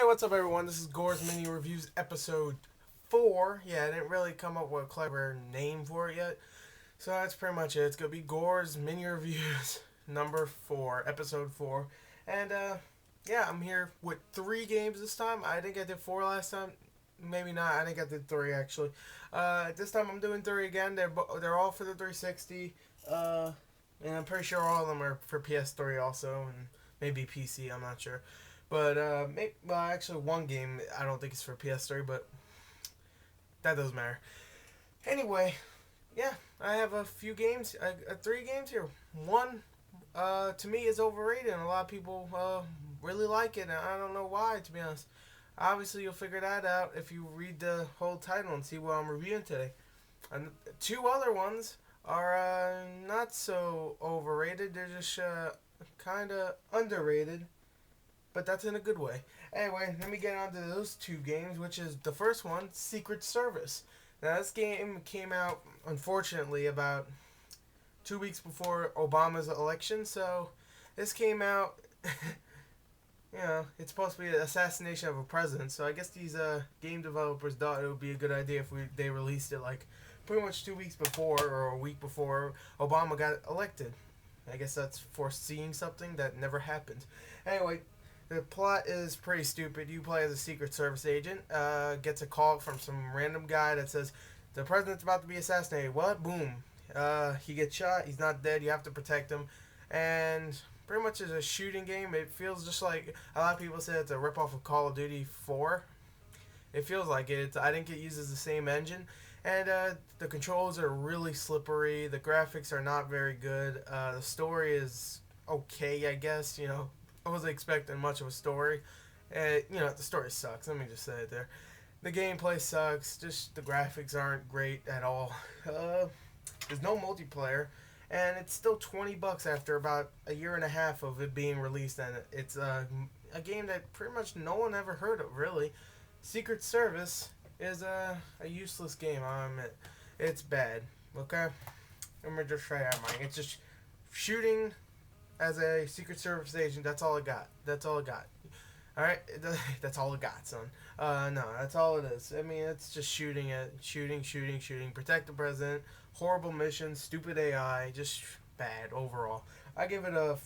Hey, what's up, everyone? This is Gors Mini Reviews episode 4. Yeah, I didn't really come up with a clever name for it yet. So that's pretty much it. It's going to be Gors Mini Reviews number 4, episode 4. And, yeah, I'm here with 3 games this time. I think I did 4 last time. Maybe not. I think I did 3, actually. This time I'm doing 3 again. They're all for the 360. And I'm pretty sure all of them are for PS3 also. And maybe PC, I'm not sure. But actually, one game I don't think it's for PS3, but that doesn't matter. Anyway, yeah, I have a few games, 3 games here. One, to me, is overrated, and a lot of people really like it, and I don't know why, to be honest. Obviously, you'll figure that out if you read the whole title and see what I'm reviewing today. And 2 other ones are not so overrated. They're just kind of underrated, but that's in a good way. Anyway, let me get on to those 2 games, which is the first one, Secret Service. Now, this game came out, unfortunately, about 2 weeks before Obama's election, so this came out, it's supposed to be an assassination of a president, so I guess these game developers thought it would be a good idea if they released it, like, pretty much 2 weeks before, or a week before Obama got elected. I guess that's foreseeing something that never happened. Anyway, the plot is pretty stupid. You play as a Secret Service agent, gets a call from some random guy that says, the president's about to be assassinated. What? Boom. He gets shot. He's not dead. You have to protect him. And pretty much is a shooting game. It feels just like, a lot of people say it's a ripoff of Call of Duty 4. It feels like it. I think it uses the same engine. And the controls are really slippery. The graphics are not very good. The story is okay, I guess. I wasn't expecting much of a story. The story sucks. Let me just say it there. The gameplay sucks. Just the graphics aren't great at all. There's no multiplayer, and it's still $20 after about a year and a half of it being released. And it's a game that pretty much no one ever heard of, really. Secret Service is a useless game. I admit, it's bad. Okay, let me just try out mine. It's just shooting as a Secret Service agent. That's all I got. Alright? That's all I got, son. No, that's all it is. I mean, it's just shooting. Protect the president. Horrible mission. Stupid AI. Just bad overall. I give it a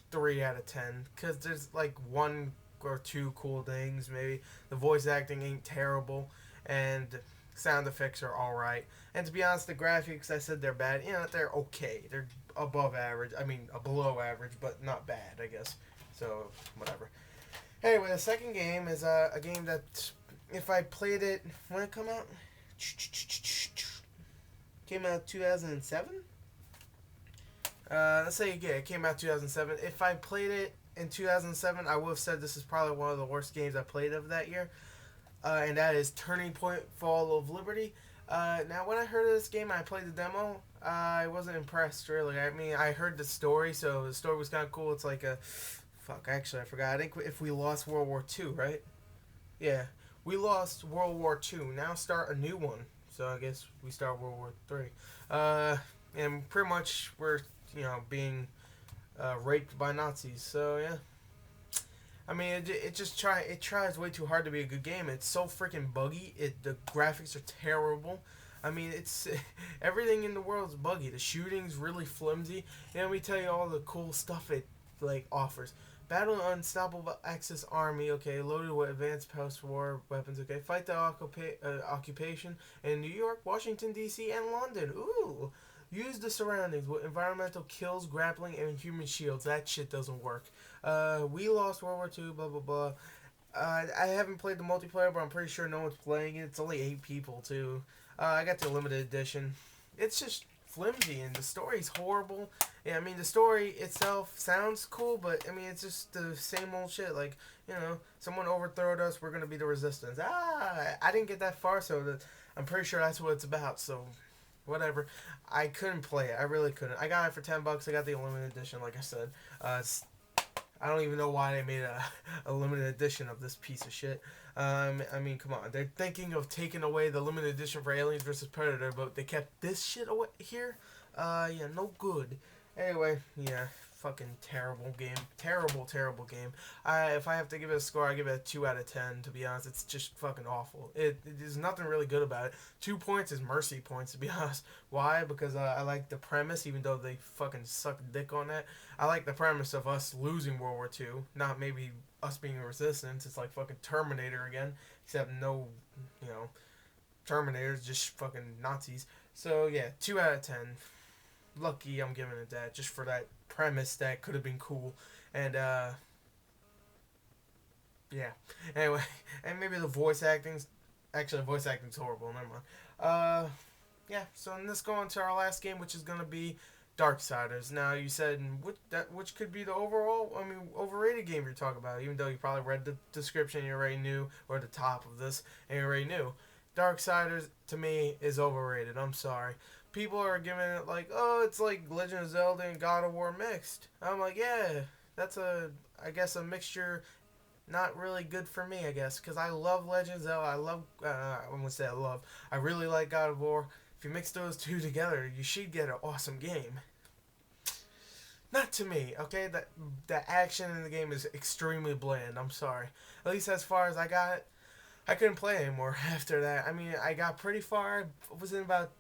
3 out of 10. Because there's like 1 or 2 cool things, maybe. The voice acting ain't terrible. And sound effects are alright. And to be honest, the graphics, I said they're bad. They're okay. They're above average. I mean, below average, but not bad, I guess. So, whatever. Anyway, the second game is a game that, if I played it, when it come out? Came out 2007? Let's say, yeah, it came out 2007. If I played it in 2007, I would have said this is probably one of the worst games I played of that year. And that is Turning Point Fall of Liberty. Now, when I heard of this game, I played the demo. I wasn't impressed, really. I mean, I heard the story, so the story was kind of cool. It's like a... Fuck, actually, I forgot. I think if we lost World War II, right? Yeah. We lost World War II. Now start a new one. So I guess we start World War III. And pretty much we're, being raped by Nazis. So, yeah. I mean, it tries way try hard to be a good game. It's so freaking buggy. The graphics are terrible. I mean, it's everything in the world is buggy. The shooting's really flimsy. And let me tell you all the cool stuff it offers. Battle an unstoppable Axis army. Okay, loaded with advanced post-war weapons. Okay, fight the occupation in New York, Washington D.C., and London. Ooh. Use the surroundings with environmental kills, grappling, and human shields. That shit doesn't work. We lost World War II, blah, blah, blah. I haven't played the multiplayer, but I'm pretty sure no one's playing it. It's only 8 people, too. I got the limited edition. It's just flimsy, and the story's horrible. Yeah, I mean, the story itself sounds cool, but, I mean, it's just the same old shit. Like, someone overthrowed us, we're gonna be the resistance. I didn't get that far, so I'm pretty sure that's what it's about, so... Whatever. I couldn't play it. I really couldn't. I got it for $10. I got the limited edition, like I said. I don't even know why they made a limited edition of this piece of shit. I mean, come on. They're thinking of taking away the limited edition for Aliens vs. Predator, but they kept this shit away here. Yeah, no good. Anyway, yeah. fucking terrible game. Terrible game. If I have to give it a score, I give it a 2 out of 10, to be honest. It's just fucking awful. There's nothing really good about it. 2 points is mercy points, to be honest. Why? Because I like the premise, even though they fucking suck dick on that. I like the premise of us losing World War II, not maybe us being a resistance. It's like fucking Terminator again, except no, Terminators, just fucking Nazis. So yeah, 2 out of 10. Lucky I'm giving it that, just for that premise that could have been cool. And yeah. Anyway, and maybe the voice acting's horrible. Never mind. Yeah. So let's go on to our last game, which is gonna be Darksiders. Now you said which could be the overrated game you're talking about, even though you probably read the description, you already knew, or the top of this, and you already knew. Darksiders to me is overrated. I'm sorry. People are giving it like, oh, it's like Legend of Zelda and God of War mixed. I'm like, yeah, that's I guess a mixture, not really good for me, I guess, because I love Legend of Zelda. I'm gonna say I really like God of War. If you mix those two together, you should get an awesome game. Not to me, okay? The action in the game is extremely bland. I'm sorry. At least as far as I got, I couldn't play anymore after that. I mean, I got pretty far. I was in about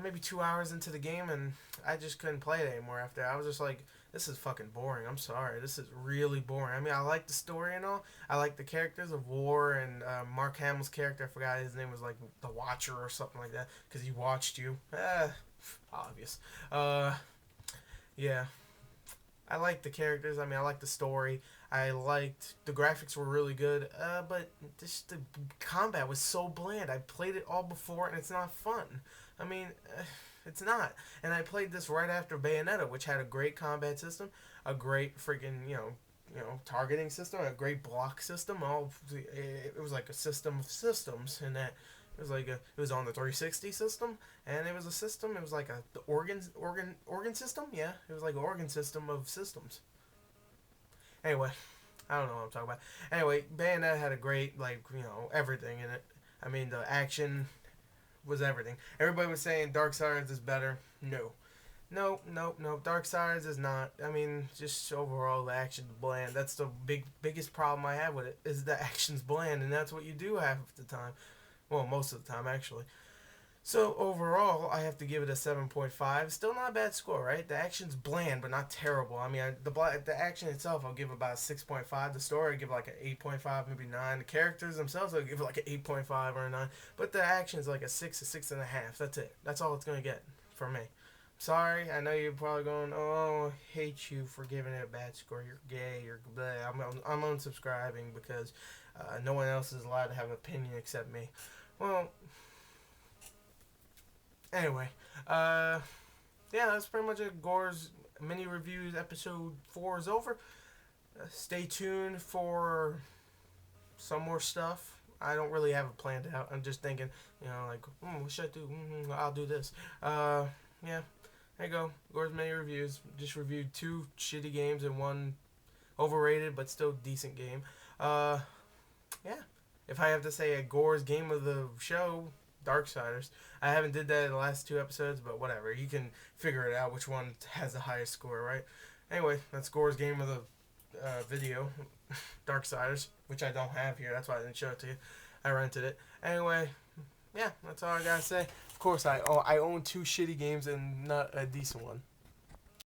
maybe 2 hours into the game, and I just couldn't play it anymore after that. I was just like, this is fucking boring. I'm sorry. This is really boring. I mean, I like the story and all. I like the characters of War and Mark Hamill's character. I forgot his name was like the Watcher or something like that, because he watched you. Obvious. Yeah. I liked the characters. I mean, I liked the story. I liked the graphics were really good. But the combat was so bland. I played it all before, and it's not fun. I mean, it's not. And I played this right after Bayonetta, which had a great combat system, a great freaking targeting system, a great block system. It was like a system of systems, and that it was on the 360 system, and it was a system. It was like the organ system. Yeah, it was like an organ system of systems. Anyway, I don't know what I'm talking about. Anyway, Bayonetta had a great everything in it. I mean, the action was everything. Everybody was saying Darksiders is better. No. Darksiders is not. I mean, just overall the action's bland. That's the biggest problem I have with it, is the action's bland, and that's what you do half of the time. Well, most of the time, actually. So, overall, I have to give it a 7.5. Still not a bad score, right? The action's bland, but not terrible. I mean, the action itself, I'll give about a 6.5. The story, I'll give like an 8.5, maybe 9. The characters themselves, I'll give it like an 8.5 or a 9. But the action's like a 6, a 6.5. That's it. That's all it's going to get for me. Sorry, I know you're probably going, oh, I hate you for giving it a bad score. You're gay. You're blah. I'm unsubscribing because no one else is allowed to have an opinion except me. Well, anyway, yeah, that's pretty much it. Gors mini reviews episode 4 is over. Stay tuned for some more stuff. I don't really have it planned out. I'm just thinking, what should I do? I'll do this. Yeah, there you go. Gors mini reviews. Just reviewed 2 shitty games and 1 overrated but still decent game. Yeah. If I have to say a Gors game of the show, Darksiders. I haven't did that in the last 2 episodes, but whatever. You can figure it out which one has the highest score, right? Anyway, that's Gors game of the video, Darksiders, which I don't have here. That's why I didn't show it to you. I rented it. Anyway, yeah, that's all I gotta say. Of course, I own 2 shitty games and not a decent one.